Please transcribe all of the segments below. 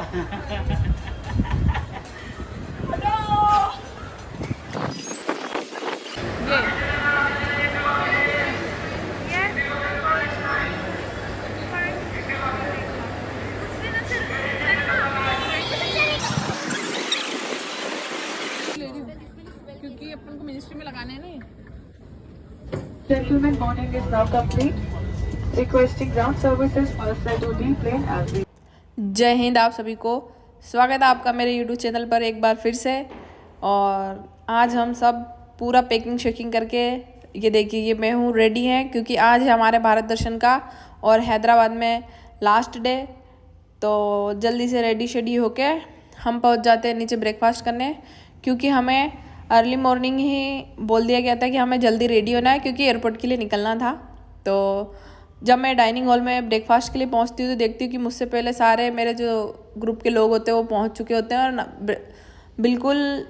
क्योंकि अपन को मिनिस्ट्री में लगाने हैं ना। Gentlemen, boarding is now complete. Requesting ground services faster to deplane as we. जय हिंद आप सभी को, स्वागत है आपका मेरे YouTube चैनल पर एक बार फिर से। और आज हम सब पूरा पैकिंग शेकिंग करके, ये देखिए ये मैं हूँ रेडी हैं, क्योंकि आज है हमारे भारत दर्शन का और हैदराबाद में लास्ट डे। तो जल्दी से रेडी शेडी होके हम पहुँच जाते हैं नीचे ब्रेकफास्ट करने, क्योंकि हमें अर्ली मॉर्निंग ही बोल दिया गया था कि हमें जल्दी रेडी होना है, क्योंकि एयरपोर्ट के लिए निकलना था। तो जब मैं डाइनिंग हॉल में ब्रेकफास्ट के लिए पहुंचती हूँ तो देखती हूँ कि मुझसे पहले सारे मेरे जो ग्रुप के लोग होते हैं वो पहुंच चुके होते हैं और बिल्कुल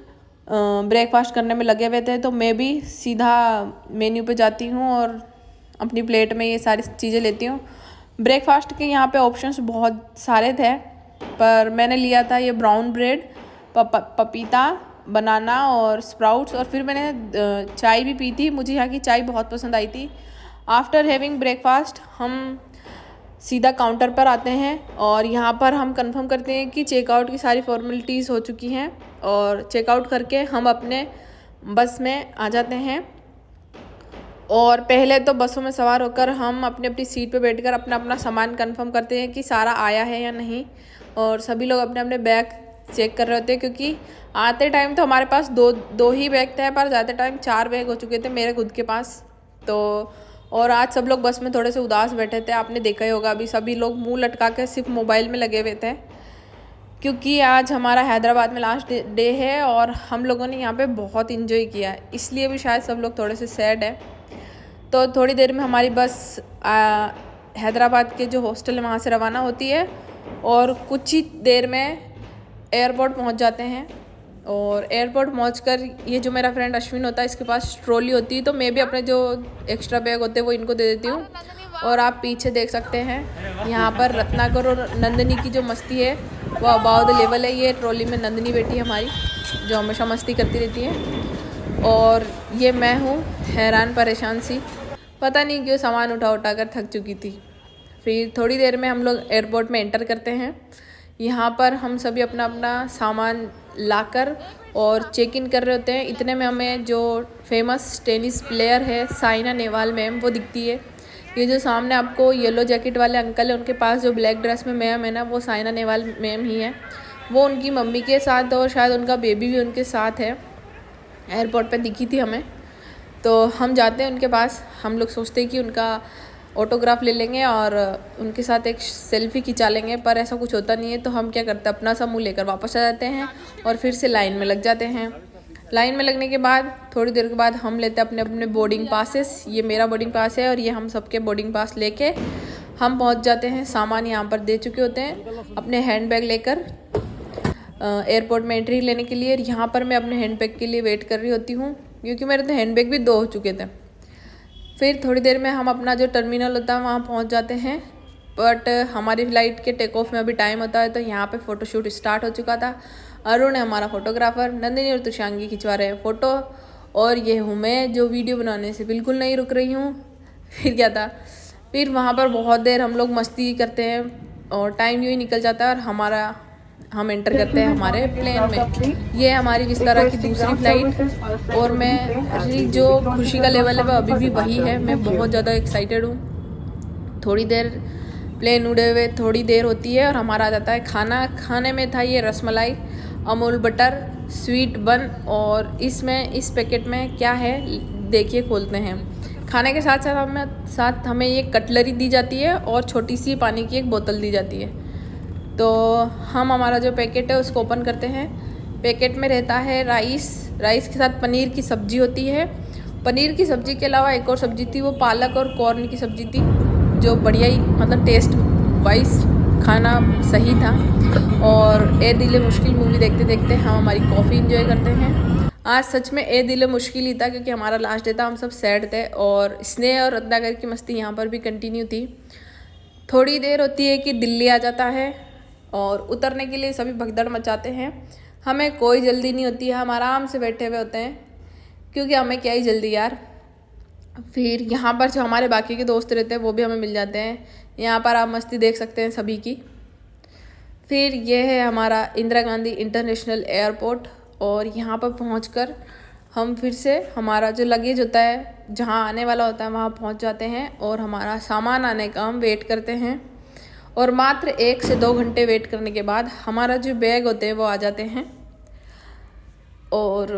ब्रेकफास्ट करने में लगे हुए थे। तो मैं भी सीधा मेन्यू पे जाती हूँ और अपनी प्लेट में ये सारी चीज़ें लेती हूँ। ब्रेकफास्ट के यहाँ पे ऑप्शंस बहुत सारे थे, पर मैंने लिया था ये ब्राउन ब्रेड, पपीता, बनाना और स्प्राउट्स। और फिर मैंने चाय भी पी थी, मुझे यहाँ की चाय बहुत पसंद आई थी। आफ्टर हैविंग ब्रेकफास्ट हम सीधा काउंटर पर आते हैं और यहाँ पर हम कंफर्म करते हैं कि चेकआउट की सारी फॉर्मेलिटीज़ हो चुकी हैं, और चेकआउट करके हम अपने बस में आ जाते हैं। और पहले तो बसों में सवार होकर हम अपनी अपनी सीट पे बैठकर अपना अपना सामान कंफर्म करते हैं कि सारा आया है या नहीं। और सभी लोग अपने अपने बैग चेक कर रहे होते हैं, क्योंकि आते टाइम तो हमारे पास दो ही बैग थे, पर जाते टाइम 4 बैग हो चुके थे मेरे खुद के पास। तो और आज सब लोग बस में थोड़े से उदास बैठे थे, आपने देखा ही होगा। अभी सभी लोग मुंह लटका के सिर्फ मोबाइल में लगे हुए थे, क्योंकि आज हमारा हैदराबाद में लास्ट डे है और हम लोगों ने यहाँ पे बहुत इन्जॉय किया, इसलिए भी शायद सब लोग थोड़े से सैड है। तो थोड़ी देर में हमारी बस हैदराबाद के जो हॉस्टल है वहाँ से रवाना होती है और कुछ ही देर में एयरपोर्ट पहुँच जाते हैं। और एयरपोर्ट पहुंचकर ये जो मेरा फ्रेंड अश्विन होता है, इसके पास ट्रॉली होती है, तो मैं भी अपने जो एक्स्ट्रा बैग होते हैं वो इनको दे देती हूँ। और आप पीछे देख सकते हैं यहाँ पर रत्नाकर और नंदिनी की जो मस्ती है वो अबाउ द लेवल है। ये ट्रॉली में नंदिनी बेटी हमारी, जो हमेशा मस्ती करती रहती है। और ये मैं हूँ हैरान परेशान सी, पता नहीं क्यों सामान उठा उठा कर थक चुकी थी। फिर थोड़ी देर में हम लोग एयरपोर्ट में एंटर करते हैं। यहाँ पर हम सभी अपना अपना सामान लाकर और चेक इन कर रहे होते हैं। इतने में हमें जो फेमस टेनिस प्लेयर है साइना नेहवाल मैम, वो दिखती है। ये जो सामने आपको येलो जैकेट वाले अंकल है, उनके पास जो ब्लैक ड्रेस में मैम है ना, वो साइना नेहवाल मैम ही है। वो उनकी मम्मी के साथ और शायद उनका बेबी भी उनके साथ है। एयरपोर्ट पे दिखी थी हमें। तो हम जाते हैं उनके पास, हम लोग सोचते हैं कि उनका ऑटोग्राफ ले लेंगे और उनके साथ एक सेल्फी खिंचा लेंगे, पर ऐसा कुछ होता नहीं है। तो हम क्या करते हैं, अपना सा मुँह लेकर वापस आ जाते हैं और फिर से लाइन में लग जाते हैं। लाइन में लगने के बाद थोड़ी देर के बाद हम लेते हैं अपने अपने बोर्डिंग पासेस। ये मेरा बोर्डिंग पास है और ये हम सबके बोर्डिंग पास लेके हम पहुंच जाते हैं। सामान यहाँ पर दे चुके होते हैं अपने हैंड बैग लेकर एयरपोर्ट में एंट्री लेने के लिए। यहाँ पर मैं अपने हैंड बैग के लिए वेट कर रही होती हूँ, क्योंकि मेरे तो हैंड बैग भी 2 हो चुके थे। फिर थोड़ी देर में हम अपना जो टर्मिनल होता है वहाँ पहुँच जाते हैं, बट हमारी फ़्लाइट के टेक ऑफ में अभी टाइम होता है। तो यहाँ पे फ़ोटोशूट स्टार्ट हो चुका था। अरुण है हमारा फ़ोटोग्राफ़र, नंदिनी और तुषांगी खिंचवा रहे हैं फ़ोटो, और ये हूँ मैं जो वीडियो बनाने से बिल्कुल नहीं रुक रही हूँ। फिर क्या था, फिर वहाँ पर बहुत देर हम लोग मस्ती करते हैं और टाइम यूँ ही निकल जाता है। और हम एंटर करते हैं हमारे प्लेन में। ये हमारी विस्तारा की दूसरी फ़्लाइट, और मैं जो खुशी का लेवल है वो अभी भी वही है। मैं बहुत ज़्यादा एक्साइटेड हूँ। थोड़ी देर प्लेन उड़े हुए थोड़ी देर होती है और हमारा आ जाता है खाना। खाने में था ये रसमलाई, अमूल बटर, स्वीट बन, और इसमें इस पैकेट में क्या है देखिए, खोलते हैं। खाने के साथ हमें ये कटलरी दी जाती है और छोटी सी पानी की एक बोतल दी जाती है। तो हम हमारा जो पैकेट है उसको ओपन करते हैं। पैकेट में रहता है राइस के साथ पनीर की सब्ज़ी होती है। पनीर की सब्ज़ी के अलावा एक और सब्ज़ी थी, वो पालक और कॉर्न की सब्ज़ी थी, जो बढ़िया ही मतलब टेस्ट वाइज खाना सही था। और ए दिल मुश्किल मूवी देखते देखते हम हमारी कॉफ़ी इंजॉय करते हैं। आज सच में ए दिल मुश्किल ही था, क्योंकि हमारा लास्ट डे था, हम सब सैड थे। और स्नेह और रत्नाकर की मस्ती यहाँ पर भी कंटिन्यू थी। थोड़ी देर होती है कि दिल्ली आ जाता है, और उतरने के लिए सभी भगदड़ मचाते हैं। हमें कोई जल्दी नहीं होती है, हम आराम से बैठे हुए होते हैं क्योंकि हमें क्या ही जल्दी यार। फिर यहाँ पर जो हमारे बाकी के दोस्त रहते हैं वो भी हमें मिल जाते हैं। यहाँ पर आप मस्ती देख सकते हैं सभी की। फिर ये है हमारा इंदिरा गांधी इंटरनेशनल एयरपोर्ट और यहाँ पर पहुँचकर हम फिर से हमारा जो लगेज होता है जहाँ आने वाला होता है वहाँ पहुँच जाते हैं और हमारा सामान आने का हम वेट करते हैं। और मात्र 1 से 2 घंटे वेट करने के बाद हमारा जो बैग होते हैं वो आ जाते हैं। और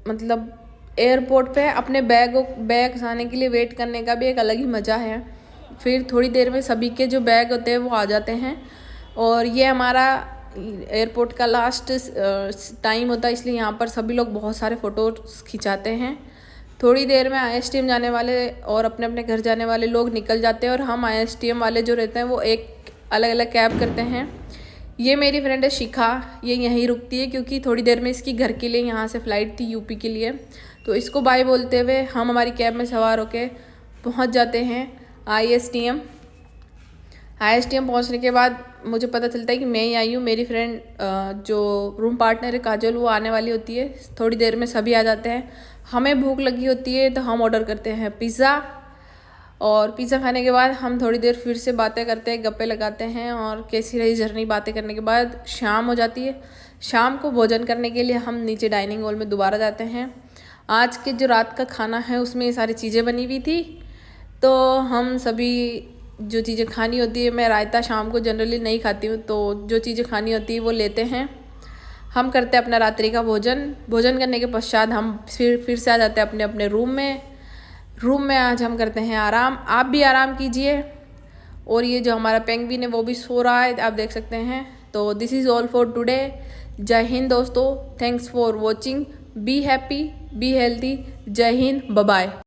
मतलब एयरपोर्ट पे अपने बैग आने के लिए वेट करने का भी एक अलग ही मज़ा है। फिर थोड़ी देर में सभी के जो बैग होते हैं वो आ जाते हैं और ये हमारा एयरपोर्ट का लास्ट टाइम होता है, इसलिए यहाँ पर सभी लोग बहुत सारे फ़ोटोज़ खिंचाते हैं। थोड़ी देर में ISTM जाने वाले और अपने अपने घर जाने वाले लोग निकल जाते हैं और हम ISTM वाले जो रहते हैं वो एक अलग अलग कैब करते हैं। ये मेरी फ्रेंड है शिखा, ये यहीं रुकती है क्योंकि थोड़ी देर में इसकी घर के लिए यहाँ से फ़्लाइट थी यूपी के लिए। तो इसको बाय बोलते हुए हम हमारी कैब में सवार होके पहुँच जाते हैं ISTM पहुँचने के बाद मुझे पता चलता है कि मैं ही आई हूँ। मेरी फ्रेंड जो रूम पार्टनर है काजल, वो आने वाली होती है। थोड़ी देर में सभी आ जाते हैं। हमें भूख लगी होती है तो हम ऑर्डर करते हैं पिज़्ज़ा और पिज़्ज़ा खाने के बाद हम थोड़ी देर फिर से बातें करते हैं, गप्पे लगाते हैं और कैसी रही जर्नी। बातें करने के बाद शाम हो जाती है। शाम को भोजन करने के लिए हम नीचे डाइनिंग हॉल में दोबारा जाते हैं। आज के जो रात का खाना है उसमें ये सारी चीज़ें बनी हुई थी, तो हम सभी जो चीज़ें खानी होती है, मैं रायता शाम को जनरली नहीं खाती हूँ, तो जो चीज़ें खानी होती है वो लेते हैं। हम करते हैं अपना रात्रि का भोजन करने के पश्चात हम फिर से आ जाते हैं अपने अपने रूम में आज हम करते हैं आराम। आप भी आराम कीजिए। और ये जो हमारा पेंगुइन है वो भी सो रहा है, आप देख सकते हैं। तो this is all for today. जय हिंद दोस्तों, thanks for watching. Be happy, be healthy. जय हिंद, बाय बाय।